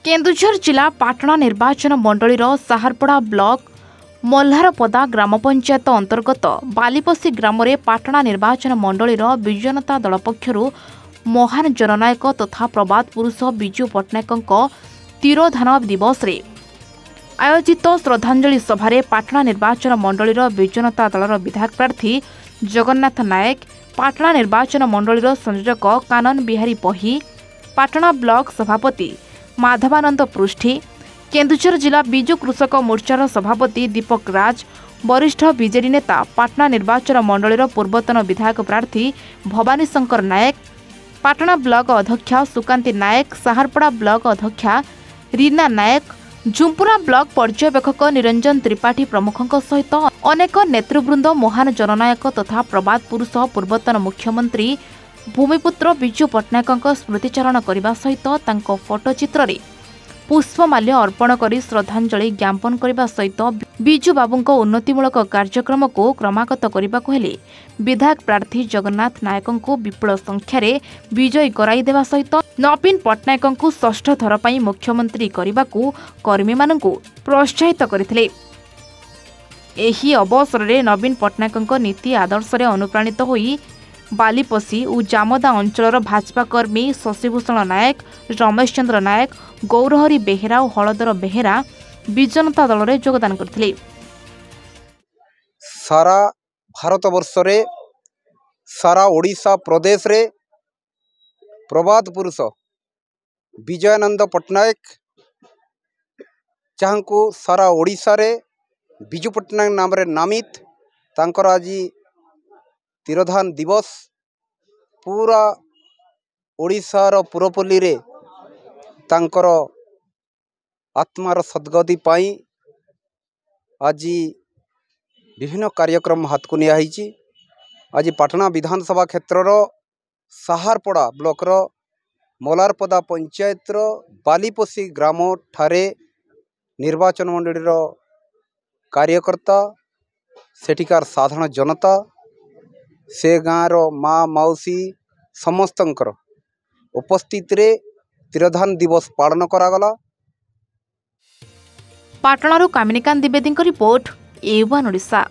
केन्दुझर जिला पाटणा निर्वाचन मंडलीर साहारपड़ा ब्लॉक मल्हारपदा ग्राम पंचायत अंतर्गत बालीपसी ग्राम में पाटणा निर्वाचन मंडलीर विजु जनता दल पक्षरु महान जननायक तथा प्रबाद पुरुष विजु पट्टनायक तिरोधान दिवस रे आयोजित श्रद्धांजलि सभारे पाटणा निर्वाचन मंडलीर विजु जनता दलर विधायक प्रार्थी जगन्नाथ नायक, पाटणा निर्वाचन मंडलीर संयोजक कानन बिहारी पही, पाटणा ब्लॉक सभापति माधवानंद पृष्ठी, केन्दुझर जिला विजु कृषक मोर्चार सभापति दीपक राज, वरिष्ठ बीजेडी नेता पाटणा निर्वाचन मंडलीर पूर्वतन विधायक प्रार्थी भवानी शंकर नायक, पाटणा ब्लॉक अध्यक्षा सुकांती नायक, साहारपड़ा ब्लॉक अध्यक्षा रीना नायक, झुंपुरा ब्लॉक पर्यवेक्षक निरंजन त्रिपाठी प्रमुखों सहित अनेक नेतृवृंद महान जननायक तथा प्रबाद पुरुष पूर्वतन मुख्यमंत्री भूमिपुत्र विजु पट्टनायक स्मृतिचारण करने सहित तांको फोटोचित्र रे पुष्पमाल्य अर्पण कर श्रद्धांजलि ज्ञापन करने सहित विजु बाबूंको उन्नतिमूलक कार्यक्रम को क्रमागत करने को हेले विधायक प्रार्थी जगन्नाथ नायक को विपुल संख्यार विजयी कराई देवा सहित नवीन पट्टनायक को षष्ठ थर पर मुख्यमंत्री करने को कर्मी मानक प्रोत्साहित करथिले। एही अवसर में नवीन पट्टनायक नीति आदर्श अनुप्राणित होई बालीपसी और जामदा अंचल भाजपा कर्मी शशिभूषण नायक, रमेश चंद्र नायक, गौरहरी बेहेरा और हलधर बेहेरा विजु जनता दल में योगदान करथिले। सारा भारत वर्ष रे सारा ओडिशा प्रदेश रे प्रबाद पुरुष विजयानंद पट्टनायक जहाँ को सारा ओडिशा रे विजु पट्टनायक नाम रे नामित तांकर आज तिरोधान दिवस पूरा ओडिशार पुरपल्ली रे तांकर आत्मार सद्गति पाई आज विभिन्न कार्यक्रम हाथ को निया हिची। आज पाटणा विधानसभा क्षेत्रर साहारपड़ा ब्लॉकर मल्हारपदा पंचायतर बालीपसी ग्राम ठारे निर्वाचन मंडलीर कार्यकर्ता सेठिकार साधारण जनता से गाँवर माँ मौसी समस्तंकर उपस्थित रे तिरोधान दिवस पालन करागला। पाटणारू कामिनीकांत द्विवेदी रिपोर्ट, A1 ओडिशा।